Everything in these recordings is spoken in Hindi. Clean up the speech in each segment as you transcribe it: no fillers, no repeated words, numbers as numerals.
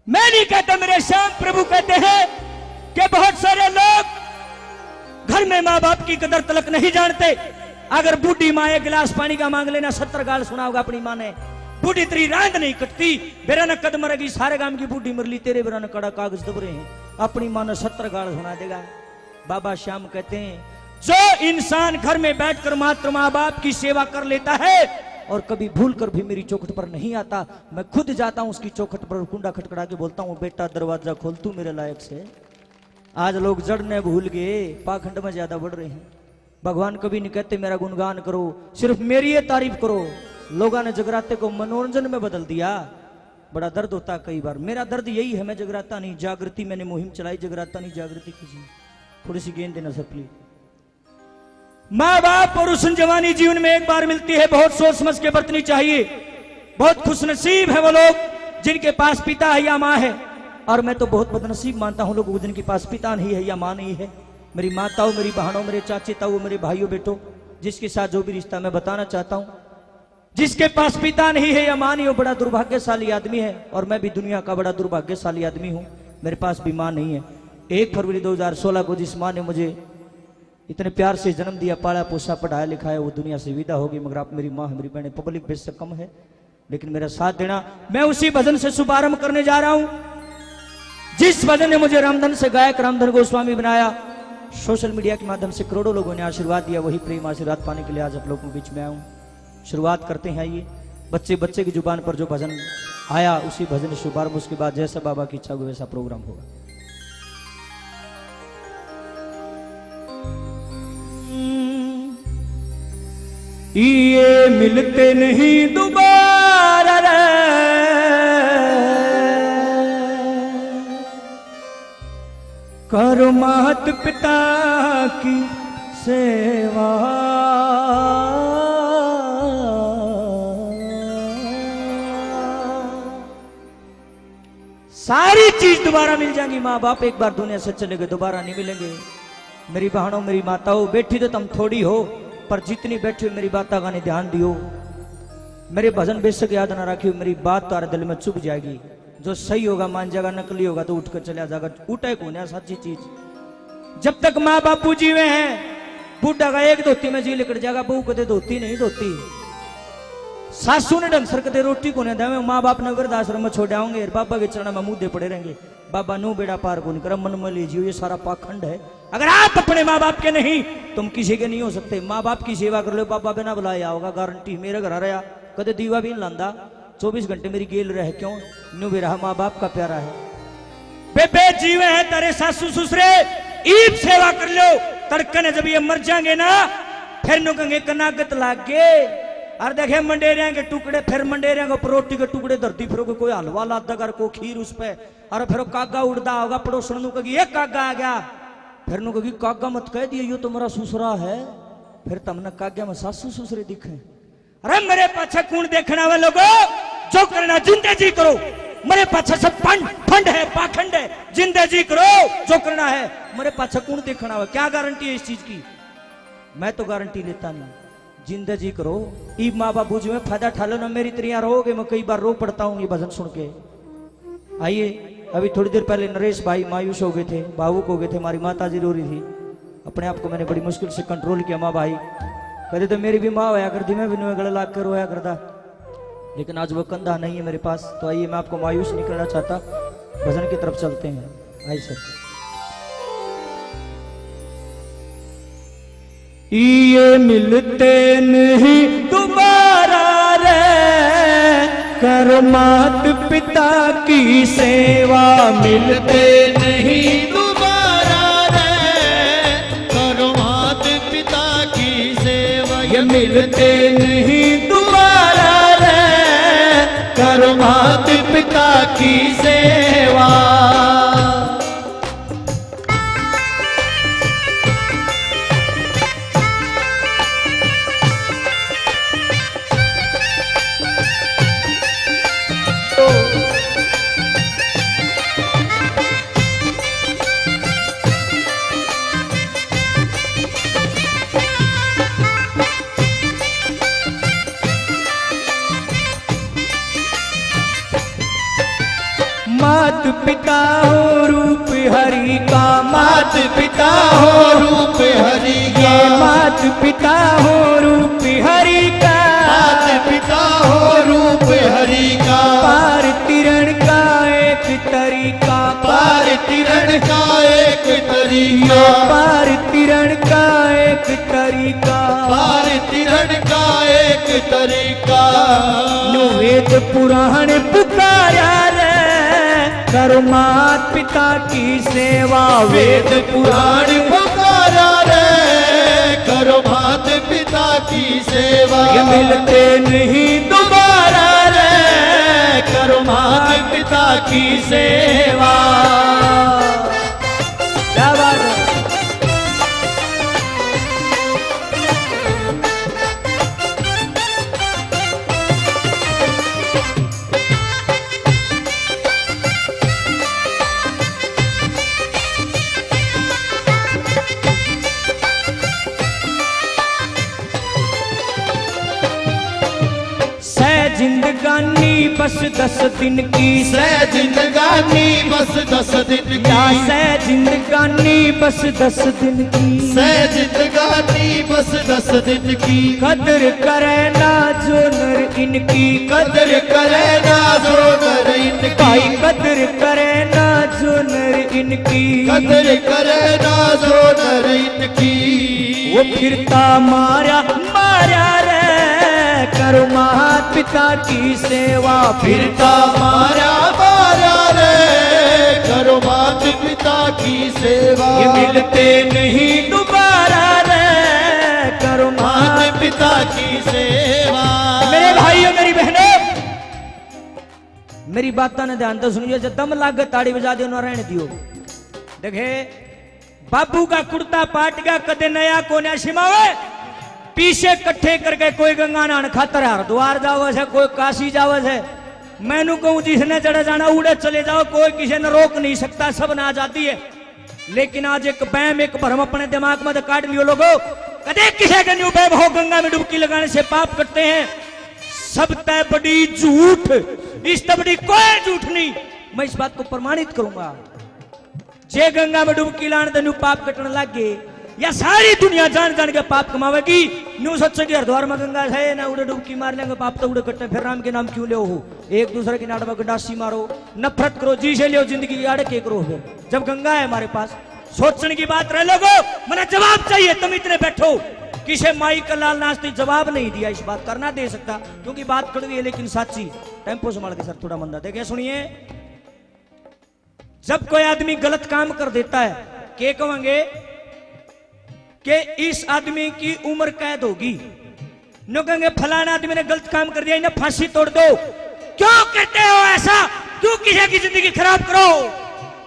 मैं नहीं कहता, मेरे श्याम प्रभु कहते हैं कि बहुत सारे लोग घर में माँ बाप की कदर तलक नहीं जानते। अगर बूढ़ी माँ एक गिलास पानी का मांग लेना 70 गाल सुना होगा अपनी माँ ने। बूढ़ी तेरी रांद नहीं कटती, बेरा न कदम मरेगी, सारे गांव की बूढ़ी मरली, तेरे बेरा न कड़ा कागज दब रहे हैं, अपनी माँ ने 70 गाल सुना देगा। बाबा श्याम कहते हैं जो इंसान घर में बैठकर मात्र माँ बाप की सेवा कर लेता है और कभी भूल कर भी मेरी चौखट पर नहीं आता, मैं खुद जाता हूं उसकी चौखट पर, कुंडा खटखड़ा के बोलता हूं बेटा दरवाजा खोल, तू मेरे लायक से। आज लोग जड़ने भूल गए, पाखंड में ज्यादा बढ़ रहे हैं। भगवान कभी नहीं कहते मेरा गुणगान करो, सिर्फ मेरी ये तारीफ करो। लोगों ने जगराते को मनोरंजन में बदल दिया, बड़ा दर्द होता कई बार। मेरा दर्द यही है, मैं जगराता नहीं, जागृति मैंने मुहिम चलाई, जगराता नहीं जागृति कीजिए। थोड़ी सी गेंद देना सर प्लीज। माँ बाप और उस जवानी जीवन में एक बार मिलती है, बहुत सोच समझ के बरतनी चाहिए। बहुत खुशनसीब है वो लोग जिनके पास पिता है या माँ है, और मैं तो बहुत बदनसीब मानता हूं लोगों को जिनके पास पिता नहीं है या माँ नहीं है। मेरी माताओं, मेरी बहनों, मेरे चाचे ताऊ, मेरे भाइयों बेटों, जिसके साथ जो भी रिश्ता मैं बताना चाहता हूं, जिसके पास पिता नहीं है या माँ नहीं हो, बड़ा दुर्भाग्यशाली आदमी है। और मैं भी दुनिया का बड़ा दुर्भाग्यशाली आदमी हूं, मेरे पास भी माँ नहीं है। 1 फरवरी 2016 को जिस माँ ने मुझे इतने प्यार से जन्म दिया, पाला पोसा, पढ़ाया लिखाया, वो दुनिया से विदा होगी, मगर आप मेरी माँ, मेरी बहनें पब्लिक बेस से कम है, लेकिन मेरा साथ देना। मैं उसी भजन से शुभारंभ करने जा रहा हूं जिस भजन ने मुझे रामधन से गायक रामधन गोस्वामी बनाया। सोशल मीडिया के माध्यम से करोड़ों लोगों ने आशीर्वाद दिया, वही प्रेम आशीर्वाद पाने के लिए आज आप लोगों के बीच में आया हूं। शुरुआत करते हैं, ये बच्चे बच्चे की जुबान पर जो भजन आया उसी भजन शुभारंभ, उसके बाद जैसा बाबा की इच्छा हो वैसा प्रोग्राम होगा। ये मिलते नहीं दोबारा रे, करो मात पिता की सेवा। सारी चीज दोबारा मिल जाएंगी। माँ बाप एक बार दुनिया से चले गए, दोबारा नहीं मिलेंगे। मेरी बहनों, मेरी माताओं, बैठी तो तुम थोड़ी हो, पर जितनी बैठी हो मेरी बात का ध्यान दियो। मेरे भजन बेशक याद ना रखियो, मेरी बात तुम्हारे दिल में चुभ जाएगी। जो सही होगा मान जाएगा, नकली होगा तो उठकर चला जाएगा। उठे को ना सच्ची चीज। जब तक माँ बापू जीवे हैं, बूढ़ा का एक धोती में जी लिकड़ जाएगा, बहू कदे धोती नहीं धोती। सासू ने ढंग सर कदे रोटी को नहीं देवे, माँ बाप ने वृद्धाश्रम में छोड़ आओगे, बाबा के चरण में मुंह दे पड़े रहेंगे। बाबा नु बेड़ा पार को नहीं कर, मन में लीजिए, ये सारा पाखंड है। अगर आप अपने माँ बाप के नहीं, तुम किसी के नहीं हो सकते। माँ बाप की सेवा कर लो, बाबा बिना बुलाया होगा, गारंटी। मेरे घर रहा कदे दीवा भी लांदा, 24 घंटे मेरी गेल रहे, क्यों नु भी रहा, माँ बाप का प्यारा है। बेबे जीवे है तारे सासू ससुरे, ईद सेवा कर लो। तड़कने जब ये मर जाएंगे ना, फिर नु कहेंगे कनागत लाग गए। और देखे मंडेरिया के टुकड़े, फिर मंडेरिया को रोटी के टुकड़े धरती फिर कोई हलवा लादा कर, को खीर उस पे, और फिर कागा उड़दा होगा, पड़ोसन नु कहेगी ये कागा आ गया, फिर नु कहेगी कागा मत कह दिए, यो तुम्हारा ससुरा है। फिर तुमने कागा में सासू ससुरे दिखे। अरे मेरे पाछे कौन देखना है लोगो, जो करना जिंदे जी करो। मेरे पाछे सब फंड है, पाखंड है, जिंदे जी करो जो करना है। मेरे पाछे कौन देखना है, क्या गारंटी है इस चीज की? मैं तो गारंटी लेता नहीं, जिंदे जी करो। ई माँ बाबू जी में फायदा ठा लो ना, मेरी तरिया रहोगे। मैं कई बार रो पड़ता हूँ ये भजन सुन के। आइए, अभी थोड़ी देर पहले नरेश भाई मायूस हो गए थे, भावुक हो गए थे, हमारी माता जी रो रही थी। अपने आप को मैंने बड़ी मुश्किल से कंट्रोल किया। माँ भाई कहते तो मेरी भी माँ होया करती, मैं भी गले लाग कर रोया करता, लेकिन आज वो कंधा नहीं है मेरे पास। तो आइए, मैं आपको मायूस नहीं करना चाहता, भजन की तरफ चलते हैं। आइए सर। ये मिलते नहीं दोबारा रे, कर मात पिता की सेवा। मिलते नहीं दोबारा रे, कर मात पिता की सेवा। ये मिलते नहीं दोबारा रे, कर मात पिता की सेवा। मात पिता हो रूप हरि का, मात पिता हो रूप हरि का, मात पिता हो रूप हरि का, मात पिता हो रूप हरि का, पार तिरण का एक तरीका, पार तिरण का एक तरीका, पार तिरण का एक तरीका, पार तिरण का एक तरीका। नु वेद पुराण पुकारा रे, करो मात पिता की सेवा, वेद पुराण पुकारा रे, करो मात पिता की सेवा। ये मिलते नहीं दोबारा रे, करो मात पिता की सेवा। क्या बात है। जिंदगानी बस 10 दिन की, सह जिंदगानी बस 10 दिन की, सह जिंदगानी बस 10 दिन की, सह जिंदगानी बस 10 दिन की। कदर करे ना जो नर इनकी, कदर करे ना जो नर इनकी, भाई कदर करे ना जो नर इनकी, कदर करे ना जो नर इनकी। वो फिरता मारा मारा रे, करो मात पिता की सेवा, फिरता मारा मारा रे, करो मात पिता की सेवा। ये मिलते नहीं दोबारा रे, करो मात पिता की सेवा। मेरे भाइयों मेरी बहनों, मेरी बातों ने ध्यान तो सुनियो, जब दम लागे ताड़ी बजा दियो ना रहने दियो। देखे बाबू का कुर्ता पाट गया, कदे नया कोन्या सिमावे, पीछे कट्ठे करके कोई गंगा नान खातर हरिद्वार जावे है, कोई काशी जावे है। मैनू कहूं जिसने चढ़े जाना उड़े चले जाओ, कोई किसी ने रोक नहीं सकता, सब ना आजादी है। लेकिन आज एक बैम एक भ्रम अपने दिमाग में काट लियो लोगों, कदे किसी का न्यू बैम हो गंगा में डुबकी लगाने से पाप करते हैं। सब तय बड़ी झूठ, इस तय बड़ी कोई झूठ नहीं। मैं इस बात को प्रमाणित करूंगा, जे गंगा में डुबकी लाने तो न्यू पाप कटने लग गए, या सारी दुनिया जान जान के पाप कमावेगी। न्यू सोचेगी हरिद्वार में गंगा है ना, उड़े डुबकी मार लेंगे पाप तो उड़े कट्टे, फिर राम के नाम क्यों ले हो, एक दूसरे के नाटक में गडासी मारो, नफरत करो, जी से लियो, जिंदगी की आड़े के करो। फिर जब गंगा है हमारे पास, सोचने की बात रह लोगो, मैंने जवाब चाहिए, तुम इतने बैठो। किसे माई का लाल नाचती जवाब नहीं दिया, इस बात करना दे सकता, क्योंकि बात कड़वी है लेकिन सच्ची। टेम्पो संभाल के सर थोड़ा मंदा देखे सुनिए। जब कोई आदमी गलत काम कर देता है, क्या कहेंगे कि इस आदमी की उम्र कैद होगी, न कहेंगे फलाना आदमी ने गलत काम कर दिया, इन्हें फांसी तोड़ दो। क्यों कहते हो ऐसा? क्यों किसी की जिंदगी खराब करो?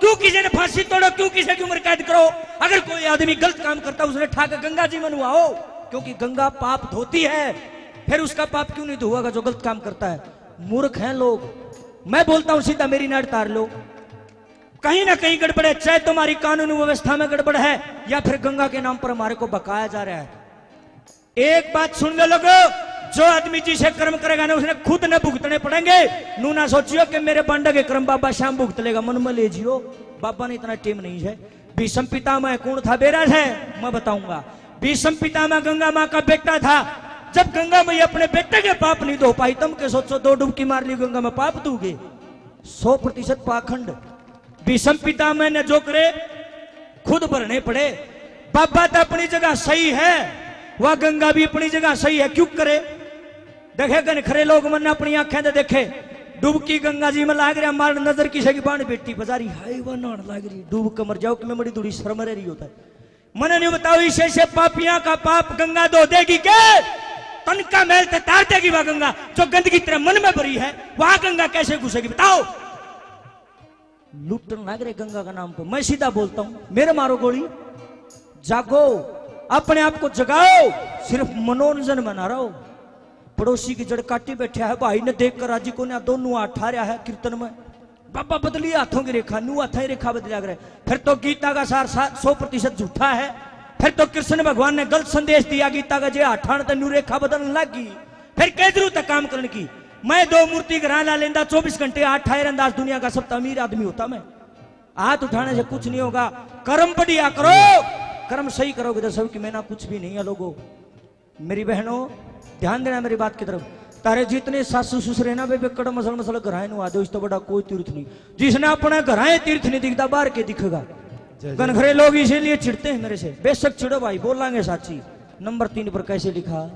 क्यों किसी ने फांसी तोड़ो? क्यों किसी की उम्र कैद करो? अगर कोई आदमी गलत काम करता है, उसने ठाकर गंगा जी में नुआओ, क्योंकि गंगा पाप धोती है। फिर उसका पाप क्यों नहीं धोगा जो गलत काम करता है? मूर्ख हैं लोग। मैं बोलता हूं सीधा, मेरी नाड़ तार लो, कहीं ना कहीं गड़बड़ है, चाहे तुम्हारी कानून व्यवस्था में गड़बड़ है या फिर गंगा के नाम पर हमारे को बकाया जा रहा है। एक बात सुन लो लोगों, जो आदमी जिसे कर्म करेगा ना, उसने खुद न भुगतने पड़ेंगे। नू ना सोचियो कि मेरे बांडा के कर्म बाबा श्याम भुगत लेगा, मन में ले जियो, बाबा ने इतना टेम नहीं है। भीष्म पितामह कौन था? बेराज है, मैं बताऊंगा। भीष्म पितामह गंगा माँ का बेटा था। जब गंगा मैया अपने बेटे के पाप नहीं धो पाई, तुम के सोचो 2 डुबकी मार ली गंगा में पाप दोगे? 100% पाखंड। भीष्म पितामह ने जो करे खुद भरने पड़े। बाबा तो अपनी जगह सही है, वह गंगा भी अपनी जगह सही है, क्यों करे? देखे गन खरे लोग मन अपनी आंखें दे देखे, डुबकी गंगा जी में लाग रहा, मार नजर किसी की बाण बेटी बजारी, हाय वह नान लाग रही, डूब के मर जाओ कि मैं बड़ी थोड़ी शर्म रही होता है। मन नहीं बताओ, इसे से पापियां का पाप गंगा धो देगी के? तन का मैल तार देगी वह गंगा, जो गंदगी तेरे मन में भरी है, वहां गंगा कैसे घुसेगी बताओ? लुटन लग रहे गंगा का नाम पर। मैं सीधा बोलता हूं, मेरे मारो गोली, जागो, अपने आप को जगाओ, सिर्फ मनोरंजन बना रहा हो। पड़ोसी की जड़ काटी बैठा है, भाई ने देखकर राजी को ने दोनों हाथ ठा रहा है कीर्तन में, बाबा बदली हाथों की रेखा, नू हाथा ही रेखा बदलिया करे। फिर तो गीता का सार 100% झूठा है। फिर तो कृष्ण भगवान ने गलत संदेश दिया गीता का, जे हाथ ठाण तो नू रेखा बदलने लगी। फिर क्या जरूरत है काम करने की? मैं 2 मूर्ति घर ला लेंदा 24 घंटे 8 अंदाज दुनिया का सबसे अमीर आदमी होता मैं। हाथ उठाने से कुछ नहीं होगा, कर्म बढ़िया करो, कर्म सही करोगे तो सबकी मेहनत कुछ भी नहीं है। लोगों मेरी बहनों ध्यान देना मेरी बात की तरफ। तारे जितने सासू ससुर है ना वे कड़ मसल मसल घराए नु आदो, इस तो बड़ा कोई तीर्थ नहीं। जिसने अपना घराए तीर्थ नहीं दिखता बाहर के दिखेगा। घरे लोग इसीलिए चिढ़ते हैं मेरे से। बेशक चिड़ो भाई, बोलांगे साची। नंबर 3 पर कैसे लिखा,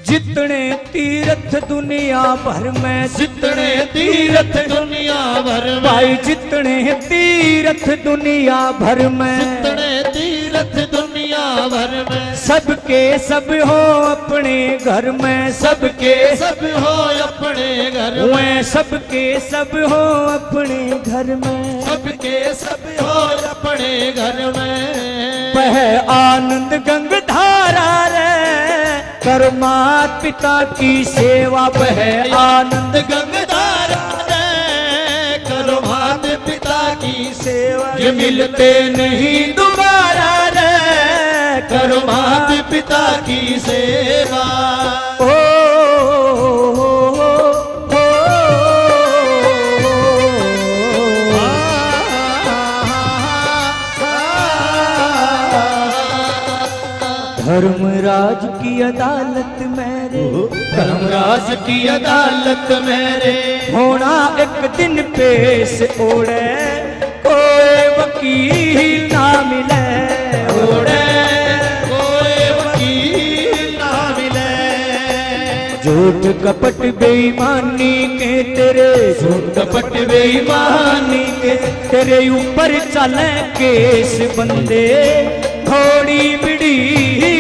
जितने तीर्थ दुनिया भर में, जितने तीर्थ दुनिया भर में, भाई जितने तीर्थ दुनिया भर में, जितने तीर्थ दुनिया भर में, सबके सब हो अपने घर में, सबके सब हो अपने घर में, सबके सब हो अपने घर में, सबके सब हो अपने घर में। वह आनंद गंग धारा रे कर मात पिता की सेवा, वह आनंद गंगधारा रे करो मात पिता की सेवा। ये मिलते नहीं दोबारा रे करो मात पिता की सेवा। ओ धर्मराज की अदालत में रे, धर्मराज की अदालत में रे, होना एक दिन पेश ओढ़े, कोई वकील ना मिले, ओढ़े कोई वकील ना मिले। झूठ कपट बेईमानी के तेरे, झूठ कपट बेईमानी के तेरे ऊपर चले केस बंदे, थोड़ी बिड़ी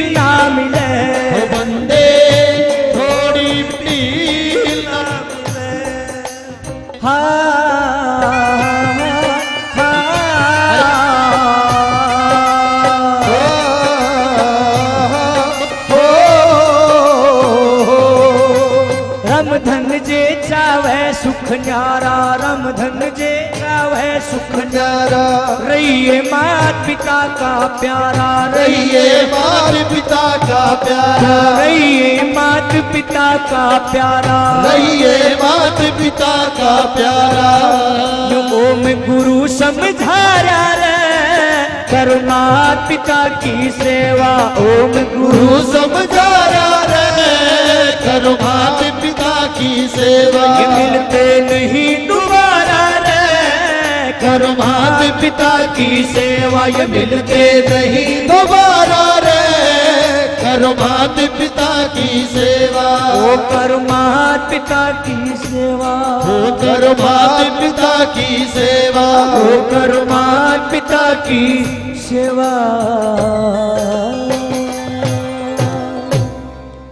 ना मिले, हो बंदे थोड़ी भी ना मिले। रम धन जे चावे सुख न्यारा, रम धन जे चावे सुख न्यारा, रहिए मात पिता का प्यारा, रहिए मात पिता का प्यारा, रहिए मात पिता का प्यारा, रहिए मात पिता का प्यारा। ओम गुरु समझाया रे कर मात पिता की सेवा, ओम गुरु समझाया रे करो मात पिता की सेवा। ये मिलते नहीं दोबारा रे कर मात पिता की सेवा, ये मिलते नहीं दोबारा रे करो मात पिता की सेवा। ओ कर मात पिता की सेवा, ओ करो मात पिता की सेवा, ओ कर मात पिता की सेवा।